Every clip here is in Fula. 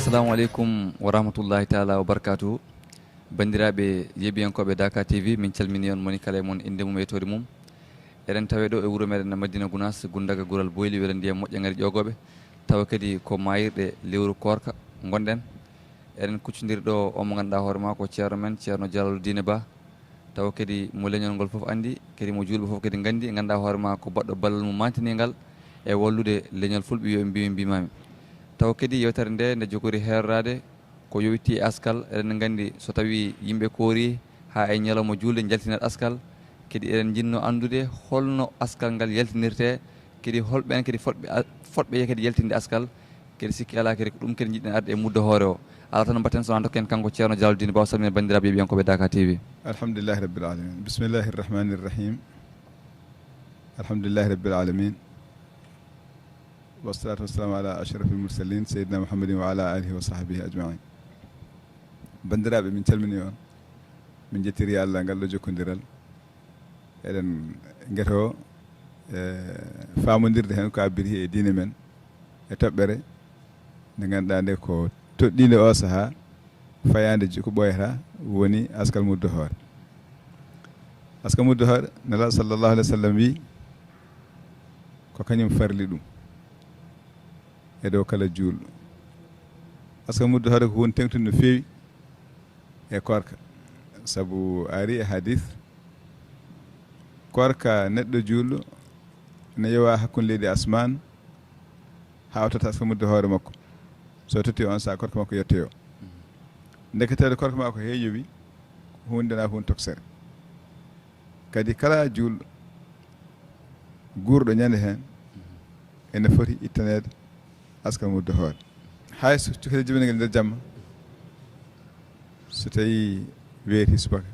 assalamu aleykum wa rahmatullahi taala wa barakatuhu. Banndiraaɓe yeɓiyankoɓe Daka TV, min calmini on moni kala e moon inde mum e yettode mum. Eɗen tawe ɗo e wuuro meɗen Madina Gounass, Gundaga Gural Boyli, wela ndiyam moƴƴe ngari ƴogoɓe. Tawa kadi ko mayirɗe lewru Koorka gonɗen. Eɗen kuccodiri ɗo on mo ganduɗa hoore ma ko ceerno men ceerno Jalaaluddiine Ba. Tawa kadi mo leñol ngol foof andi, kadi mo julɓe foof kadi gandi, ganduɗa hoore ma ko baɗɗo ballal mum mantinigal e wallude leñol fulɓe yo mbimi mbimami. Tawa kadi yewtere nde jogori herrade ko yowitti e askal. Eɗen gandi so tawi yimɓe koori ha e ñalawma julde jaltinat askal, kadi eɗen jinno andude holno askal ngal yaltinirte, kadi holɓen kadi fotɓe kadi yaltinde askal. Kadi sikki ala kadi ko ɗum kadi jiɗɗen arde e Muddo Hoore o. ala tan mbatten so dokken kanko ceerno Jalaaluddiine Ba, salmina bandiraɓe yeɓiyankoɓe Daka TV. alhamdulillahi rabbil alamin, bismillahi rrahmani rrahim, alhamdulillahi rabbil alamin, wassalatu wassalamu ala ashrafil mursalin sayyidina muhammadin wa ala alihi wa sahbihi ajmain. Bandiraɓe, min calmini on, min jettiri Allah ngal ɗo jokkodiral. Eɗen gueto famodirde hen ko abbiri e diine men e toɓɓere nde ganduɗa nde ko toɗɗinde o saaha fayande ko ɓoyata woni askal Muddo Hoore. Askal Muddo Hoore nelaɗo sallllahu alayhi wa sallam wi ko kañum farli ɗum e dow kala juulɗo. Askal Muddo Hoore ko hunde tengtude no feewi e Koorka, saabu ari e hadith Koorka neɗɗo juulɗo ne yewa hakkude leydi asman ha o totta Askal Muddo Hoore makko. So totti on sa Koorka makko yettoyo. Ndeketede Koorka makko he yowi hunde na hunde toksere. Kadi kala juulɗo guurɗo ñande hen ene foti ittanede Askal Muddo Hoore. Hay so cukalel jibinagel nder jamma, so tawi weeti subaka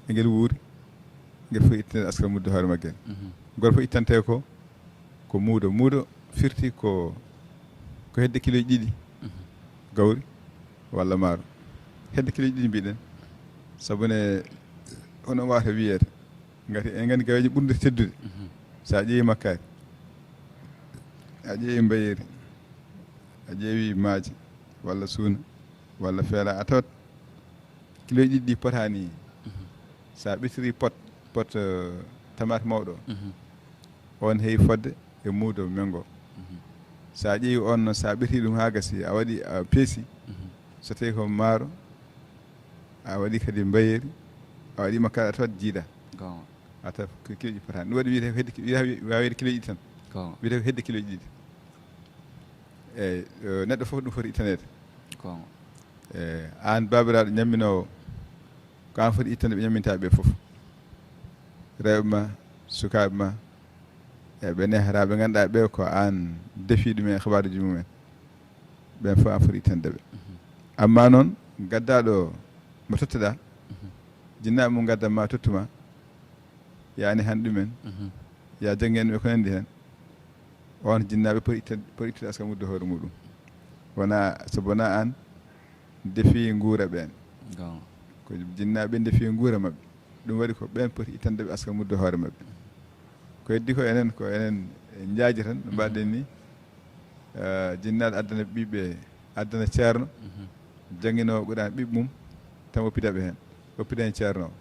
engel wuuri, ngel foti ittanede Askal Muddo Hoore maggel. Gol fof ittante ko muudo firti ko hedde kiloji ɗiɗi gawri walla maaro. Hedde kiloji ɗiɗi mbiɗen, sabune hono wawata wiyede ngati en gandi gaweji ɓurde teddude. Sa ƴeewi makkari, a ƴeewi mbayeri, a ƴeewi maaje walla suuna walla feela, a tawat kiloji ɗiɗi ɗi potani. Sa ɓitiri pot tamate mawɗo on heewi fodde e muudo mengo. Sa ƴeewi on noon, sa ɓiti ɗum ha gasi, a waɗi a peesi, so tawi ko maaro, a waɗi kadi mbayeri, a waɗi makkari, a tawat jiiɗa, a tawat kiloji potani. Ɗum waɗi wiyete wawede kiloji ɗiɗi tan, wiyete ko hedde kiloji ɗiɗi. Eyyi neɗɗo foof ɗum foti ittanede. An babiraɗo ñamminowo ko an foti ittande ɓe ñammintaɓe foof, rewɓe ma, sukaɓe ma, ɓe nehataɓe ganduɗa ɓe ko an defi ɗumen habaruji mumen, ɓen fof an foti ittandeɓe. Amma noon gaddaɗo mo totteɗa, jinnaɓe mum gaddanma tottuma, yani han ɗumen, ya janggen ɓe ko nandi hen, on jinnaɓe poti ittude Askal Muddo Hoore muɗum. Wona sabu wona an defi guura ɓen, ko jinnaɓe defi guura mabɓe. Ɗum waɗi ko ɓen poti ittandeɓe Askal Muddo Hoore mabɓe. Ko heddi ko enen jaaji tan no mbaɗen ni, jinnaɗo addana ɓiɓɓe, addana ceerno jangguinowo ɓuurani ɓiɓɓe mum tan woppidaɓe hen, woppida hen ceerno o.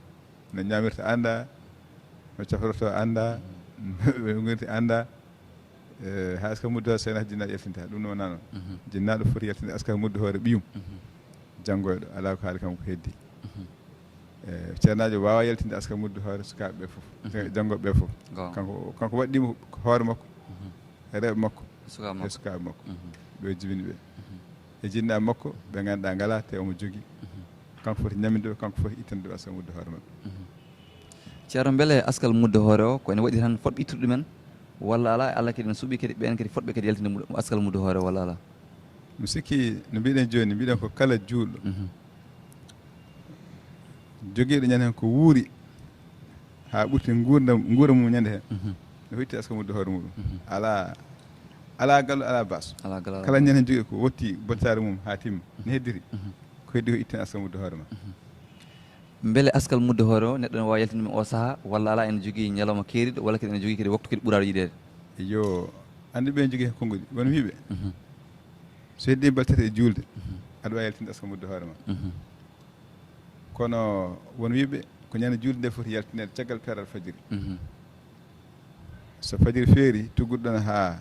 No ñamirta anda, no cafroto anda, no gonti anda. Ha Askal Muddo Hoore sena jinnaɗo yaltinta ɗum wona noon. Jinnaɗo foti yaltinde Askal Muddo Hoore ɓiyum janggoyɗo, ala ko haali kam ko heddi. Ceernajo wawa yaltinde Askal Muddo Hoore sukaɓeɓe foof, janggoɓe ɓe foof. Kanko waɗɗimo hoore makko e rewɓe makko e sukaɓe makko, ɓe jibini ɓe e jinnaɓe makko ɓe ganduɗa ngala te omo jogui. Kanko foti ñammindeɓe, kanko foti ittande Askal Muddo Hoore mabɓe. Ceerno, beele Askal Muddo Hoore o ko ene waɗi tan fotɓe ittude ɗumen, walla ala Allah kadi ne suuɓi kadi ɓen kadi fotɓe kadi yaltinde Askal Muddo Hoore, walla ala? Mi sikki no mbiɗen joni, mbiɗen ko kala juulɗo joguiɗo ñande hen ko wuuri ha ɓurti guura mum ñande hen, no itti Askal Muddo Hoore muɗum. ala gallo ala baso, kala ñande hen jogui ko wotti bontare mum ha timma ne heddiri, ko heddi ko ittane Askal Muddo Hoore ma. Beele Askal Muddo Hoore o neɗɗo ne wawi yaltinde ɗum o saaha, walla ala ene jogui ñalawma keeriɗo, walla kadi ene jogui kadi waktu kadi ɓuuraɗo yiɗede? Yo andi ɓen jogui hen konngudi, won wiiɓe so heddi baltete e juulde aɗa wawi yaltinde aska muddo hoore ma kono won wiɓe ko ñande julde nde foti yaltinede caggal peeral fajiri so fajiri feeri tugguɗo ɗon ha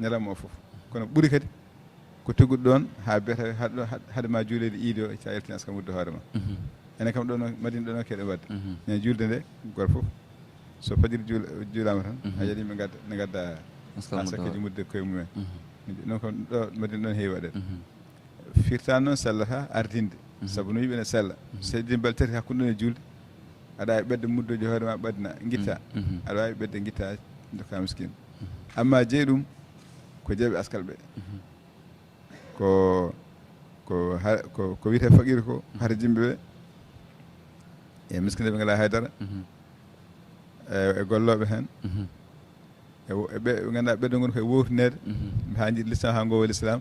ñalawma o fof kono ɓuuri kadi ko tugguɗo ɗon ha biyata haade ma juulede iidi o sa yaltini aska muddo hoore ma enen kam ɗon madina ɗon o keɗen wadde ñande julde nde goto fof so fajiri juulama tan ha yaɗi yimɓe ne gadda ha sakkeji mudde koye mumen non kam ɗo madina ɗon heewi waɗede firtani noon sellata ardinde saabu no yiɓe ne sella so heddini balɗe tati hakkude ɗon e julde aɗa wawi ɓedde muddoji hoore ma ɓaddina guitta aɗa wawi ɓedde guitta dokka miskine amma jeeyi ɗum ko jeeɓe askal ɓe ko wiyete faqir ko hata jimɓe ɓe e miskine ɓe ngala haydara e golloɓe hen ɓe ganduɗa ɓeɗo goni koye wowtinede ha jiiɗi l'islam ha gowol islam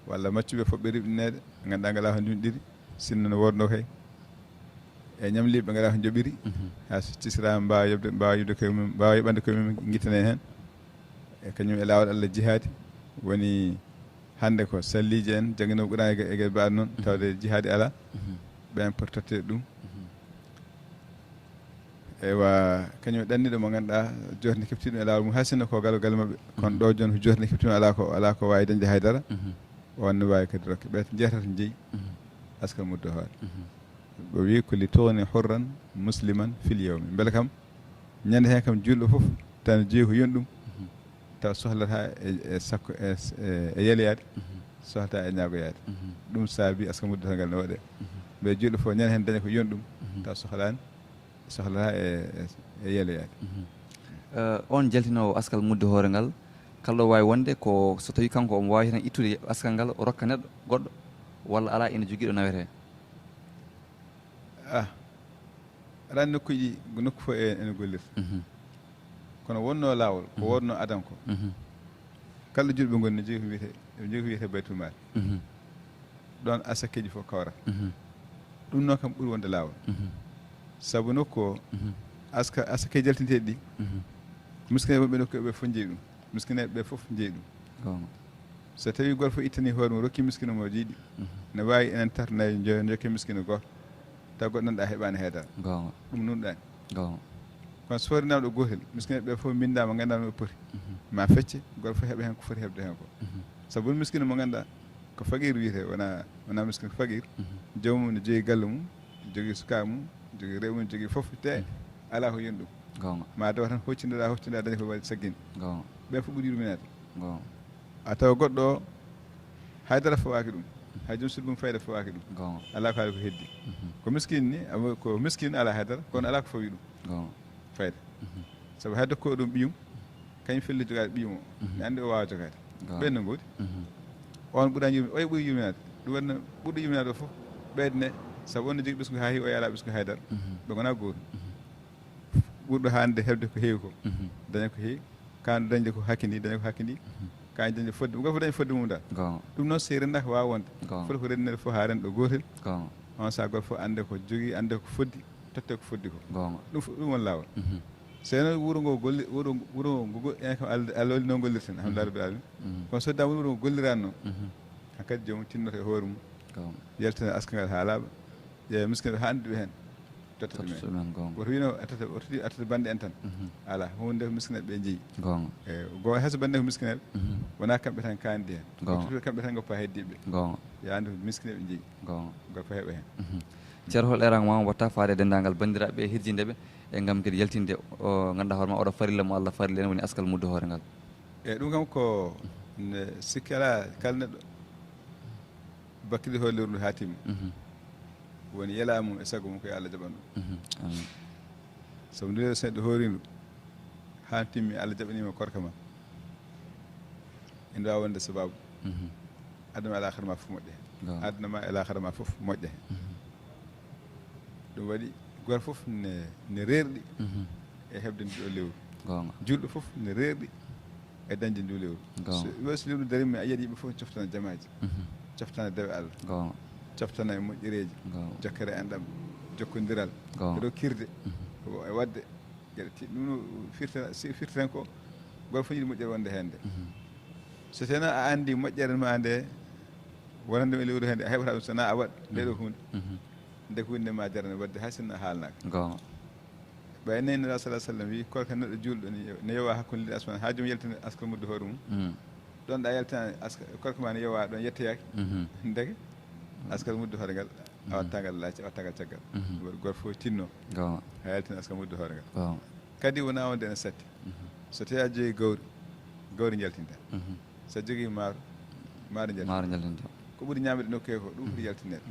walla maccuɓe fof ɓe riɓɗinede ganduɗa ngala ko jumɗiɗi sinno no wodno kay e ñamliɓe ɓe ngala ko joɓiri ha so cisirama mbawa yibde koye mum mbawa yiɓande koye mum guittane hen e kañum e lawol Allah jihaadi woni hande ko salliji en jangguinoɓe ɓuurani e gueɗe mbaɗe noon tawde jihaadi ala ɓen pour tottede ɗum ewa kañum e ɗanniɗo mo ganduɗa joni ne keftiɗum e lawol mum ha sinno ko galgal mabɓe kono ɗo joni ko joni ne keftiɗum ala ko wawi dañde haydara on ne wawi kadi rokke ɓe jeetata jeeyi askal muddo hoore o wi ko li towni hurran musliman fil yawmi beele kam ñande hen kam julɗo foof tan jeeyi ko yoni ɗum taw sohlata e sakko e yeleyaade sohlata e ñaagoyaade ɗum saabi aska muddo ngal ne waɗe ɓe julɗo fof ñande hen daña ko yoni ɗum taw sohlata e yeleyaade on jaltinowo askal muddo hoore ngal kalɗo wawi wonde ko so tawi kanko omo wawi tan ittude askal ngal o rokka neɗɗo goɗɗo walla ala ene joguiɗo nawete aɗa nokkuji nokku fof ene gollirta kono wonno lawol ko wonno adam ko kala julɓe gonni ne jogui ko wiyete baytul mal ɗon asakkeji fof kawrata ɗum noon kam ɓuuri wonde lawol saabu nokku o asakkeji jaltinteɗi ɗi miskineɓe ɓe nokku ɓe fof jeeyi ɗum miskineɓe ɓe fof jeeyi ɗum so tawi goto fof ittani hoore mum rokki miskine mo jiiɗi ne wawi enen tartanayi jokke miskine goto taw goɗɗo nanɗa heɓani heedara ɗum nunɗani kono so forinama ɗo gotel miskine ɓe fof bindama gandal no ɓe poti ma fecce goto fof heeɓa hen ko foti heɓde hen ko saabu won miskine mo ganduɗa ko faqir wiyete wona miskine ko faqir jomum ne jogui galle mum jogui sukaɓe mum jogui rew mum jogui foof te ala ko yoni ɗum ma dawa tan hoccinɗa daña ko waɗi saggini ɓen fof ɓuuri yurminede a tawa goɗɗo o haydara fawaki ɗum hay joom suuɗi mum fayda fawaki ɗum ala ko haali ko heddi ko miskine ni ko miskine ala haydara kono ala ko fawi ɗum fayda saabu hay dokko ɗum ɓiyum kañum felli jogade ɓiyum o mi andi o wawa jogade ɓenne goodi on ɓuurani yurmi oye ɓuuri yurminade ɗum wanno ɓuurɗo yurminade o fof ɓeydene saabu on ne jogui ɓesgu ha heewi o yala ɓesgu haydara ɓe gona goto ɓuurɗo hande heɓde ko heewi ko daña ko heewi kan dañde ko hakkindi daña ko hakkindi kañ dañde fodde goto fof daña fodde mum dal ɗum noon so renndaka wawa wonde foti ko renndede fof ha renɗo gotel on saaha goto fof ande ko jogui ande ko foddi totte ko foddi ko ɗum won lawol seno wuuro ngo wuuro ngo en kam Allah walli noon gollirten alhamdulillah rabbil alamin kono so dama wuuro ngo gollirani noon hankkadi jomum tinnoto e hoore mum yaltina aska ngal ha laaɓa ƴeewa miskine ha andi ɓe hen totta ɗumen woto wino attata bande en tan ala hunde ko miskineɓe ɓe jeeyi go hayso bande ko miskineɓe wona kamɓe tan kandi hen totta kamɓe tan goppa heddiɓe ya andi ko miskineɓe jeeyi goppa heeɓa hen ceerno hol erang ma watta faade dendagal bandiraɓe hirjindeɓe e gam kadi yaltinde o ganduɗa hoore ma oɗo farilla mo Allah farilla en woni askal muddo hoore ngal eyyi ɗum kam ko ne sikki ala kala neɗɗo bakkili ho lewru ndu ha timmi woni yela mum e sago mum ko yo Allah jaɓan ɗum sabu ndu so neɗɗo horindu ha timmi Allah jaɓanima korka ma ene wawi wonde sababu aduna ala akhara ma fof moƴƴa hen aduna ma ala akhara ma fof moƴƴa hen ɗum waɗi goto fof ne rerɗi e heɓde ndiɗo lewru julɗo fof ne rerɗi e dañde ndu lewru so lewru darima a yiyat yimɓe fof coftana jamaji coftana dewe Allah coftana e moƴƴereji jokkere enɗam jokkodiral eɗo kirde e wadde gueɗe ɗum firten ko goto fof yiiɗi moƴƴere wonde hen nde so teno a andi moƴƴere ma nde wonande e lewru hende a heɓata ɗum sona a waɗ nde ɗo hunde nde hunde ma jarane wadde hay sinno haalnaka gonga ɓay naynoɗa sallam wi korka neɗɗo julɗo ne yowa hakkunde liɗɗi asman ha joom yaltina askal muddo hoore mum ɗon ɗa yaltina korka ma ne yowa ɗon yetteyaki ndeke askal muddo hoore ngal a watta ngal laaci a watta ngal caggal goto fof tinno ha yaltina askal muddo hoore ngal kadi wona wonde ene satti so tawi a jogui gawri jaltinta so jogui maaro jaltinta ko ɓuuri ñamede nokku he ko ɗum ɓuuri yaltinede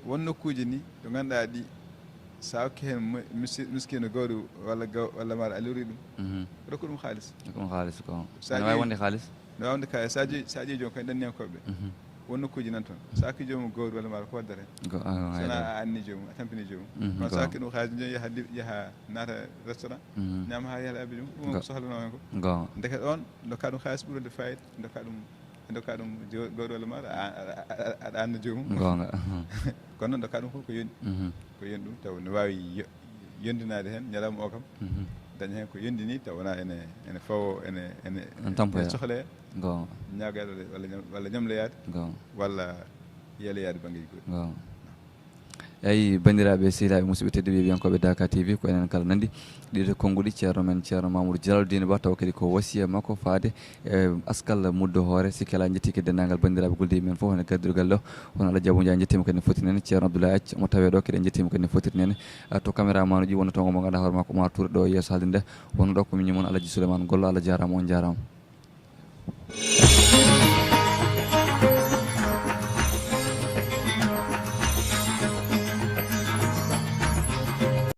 won nokkuji ni ɗo ganduɗa ɗi sa hokki hen miskino gawri walla maaro a lori ɗum rokku ɗum haalis ko ne wawi wonde haalis ne wawi wonde haalis sa ƴeewi joom kañ ɗannyankoɓe won nokkuji nan toon sa hokki joomum gawri walla maaro ko waddata hen sona a anni joomum a tampini joomum kono sa hokki ɗum haalis joni yaha naata restaurant ñama ha yaha abbi ɗum ko sohlano hen ko ndeke ɗon dokka ɗum haalis ɓuurode fayida dokka ɗum gawri walla maaro aɗa anna joomum gonga kono noon dokka ɗum fof ko yoni ɗum taw ne wawi yondinade hen ñalawma o kam daña hen ko yondini taw wona ene fawo ene sohle ñagoyaɗo walla ñamloyade walla yeeloyade banggueji goɗɗi eyi bandiraɓe sehilaɓe musidɓe tedduɓe wiyankoɓe Daka TV ko enen kala nandi ɗiɗo konnguɗi ceerno men ceerno Mamadou Jalaldine Ba taw kadi ko wasiya makko faade e askal Muddo Hoore sikki ala jettiki dennagal bandiraɓe guldeji men fof ene gadduɗogal ɗo hono Allah Diabo Ndiaye jettima kadi ne foti nene ceerno Abdoulaye Acc mo tawe ɗo kadi en jettima kadi ne fotiri nene to caméra manuji wonno tongo mo ganduɗa hoore makko Oumar Touré ɗo yesso haalde nde wonno ɗo ko miñum moon Alaji Sileymaani Gollo Allah jarama on jarama